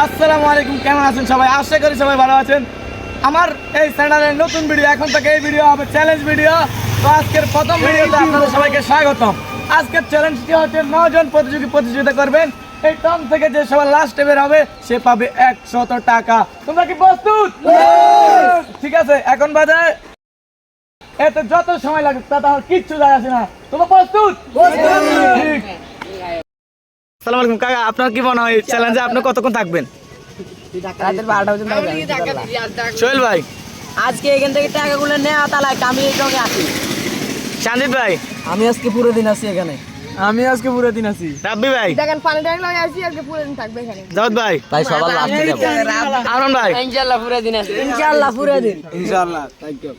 আসসালামু আলাইকুম, কেমন আছেন সবাই? আশা করি সবাই ভালো আছেন। আমার এই চ্যানেলের নতুন ভিডিও, এখন থেকে এই ভিডিও হবে চ্যালেঞ্জ ভিডিও। তো আজকের প্রথম ভিডিওতে আপনাদের সবাইকে স্বাগতম। আজকের চ্যালেঞ্জটি হচ্ছে 9 জন প্রতিযোগী প্রতিযোগিতা করবেন। এই টং থেকে যে সবার লাস্ট বের হবে সে পাবে 100 টাকা। তোমরা কি প্রস্তুত? ঠিক আছে, এখন বাজে এতে যত সময় লাগে তাতে আমার কিচ্ছু যায় আসে না। তোমরা প্রস্তুত? আসসালামু আলাইকুম কাকা, আপনার কি মনে হয় চ্যালেঞ্জে আপনি কতক্ষণ থাকবেন? রাতের 12টা পর্যন্ত সোহেল ভাই, আজকে এখান থেকে টাকাগুলো নেওয়া তালাক আমি এই সঙ্গে আসি। সঞ্জিত ভাই, আমি আজকে পুরো দিন আছি এখানে। আমি আজকে পুরো দিন আছি। রাব্বি ভাই, দেখেন পানি ট্যাঙ্ক লাগে আসি আজকে পুরো দিন থাকবে এখানে। দাউদ ভাই, তাই সবার লাস্টে যাব। আরন ভাই, ইনশাআল্লাহ পুরো দিন আছি। ইনশাআল্লাহ পুরো দিন। ইনশাআল্লাহ, থ্যাংক ইউ।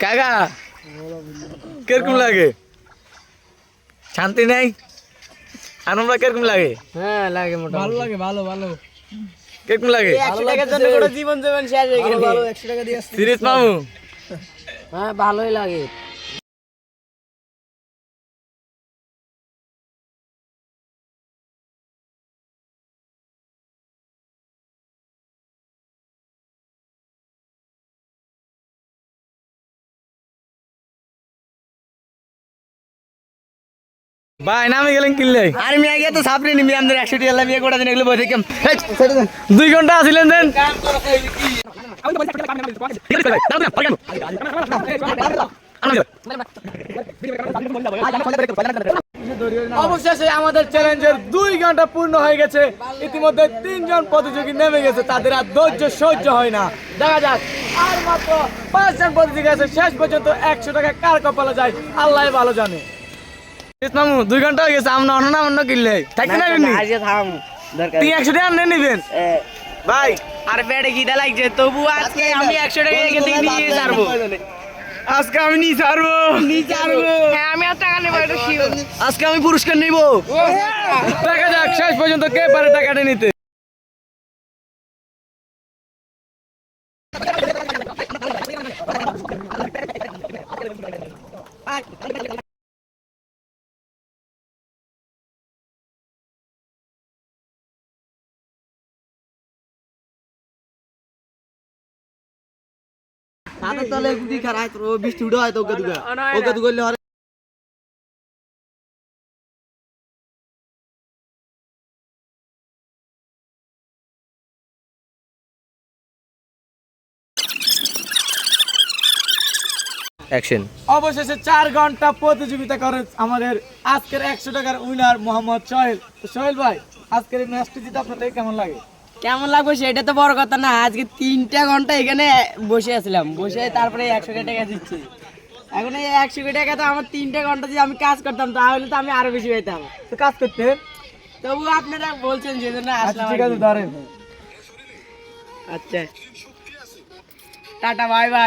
কাকা কিরকম লাগে? শান্তি নাই? আনন্দ ভাই কিরকম লাগে? হ্যাঁ লাগে মোটামুটি। ভালো লাগে, ভালো ভালো। কিরকম লাগে? 100 টাকার জন্য পুরো জীবন জীবন শেষ হয়ে গেল। 100 টাকা দিয়ে আসছি। সিরিজ মামু, হ্যাঁ ভালোই লাগে। ভাই নামে গেলেন কিনলে? আর মিয়া গিয়ে তো সাপড়ি নিবি আমাদের 100 টাকা লাভ করে দিন এগুলো বসে কেম। 2 ঘন্টা আছিলেন দেন। অবশেষে আমাদের চ্যালেঞ্জের 2 ঘন্টা পূর্ণ হয়ে গেছে। ইতিমধ্যে 3 জন প্রতিযোগী নেমে গেছে, তাদের আর ধৈর্য সহ্য হয় না। দেখা যাক আর মাত্র 5 জন প্রতিযোগী আছে। শেষ পর্যন্ত 100 টাকা কার কপালে যায় আল্লাহ ভালো জানে। মামু 2 ঘন্টা হয়ে গেছে, আমরা অন্য কিনলে থাকতে না নি আজকে থাম দরকার। 100 টাকা আনে নিবেন ভাই? আর পেটে খিদা লাগছে তবু আজকে আমি 100 টাকা এখান থেকে নিয়ে যাবো। আজকে আমি নিয়ে ছাড়বো। হ্যাঁ আমি আর টাকা নেবো, এটা শিওর। আজকে আমি পুরস্কার নিব। দেখা যাক শেষ পর্যন্ত কে পারে টাকাটা নিতে। হাতে তলে গুটি খারাই তো বৃষ্টি উড়ে হয় তো ওকে দুগা হরে। অ্যাকশন। অবশেষে 4 ঘন্টা প্রতিযোগিতা করে আমাদের আজকের 100 টাকার উইনার মোহাম্মদ সোহেল। তো সোহেল ভাই, আজকের ম্যাচটি জিতে আপনাদের কেমন লাগে? কেমন লাগবে সেটা তো বড় কথা না। আজকে 3টা ঘন্টা এখানে বসে আছিলাম, বসে তারপরে 100 টাকা দিচ্ছি। এখন এই 100 টাকা তো আমার 3টা ঘন্টা যদি আমি কাজ করতাম তাহলে তো আমি আরো বেশি পেতাম। তো কাজ করতেন? তবু আপনারা বলছেন সেজন্য আসলাম। ঠিক আছে, ধরেন। আচ্ছা টাটা, বাই বাই।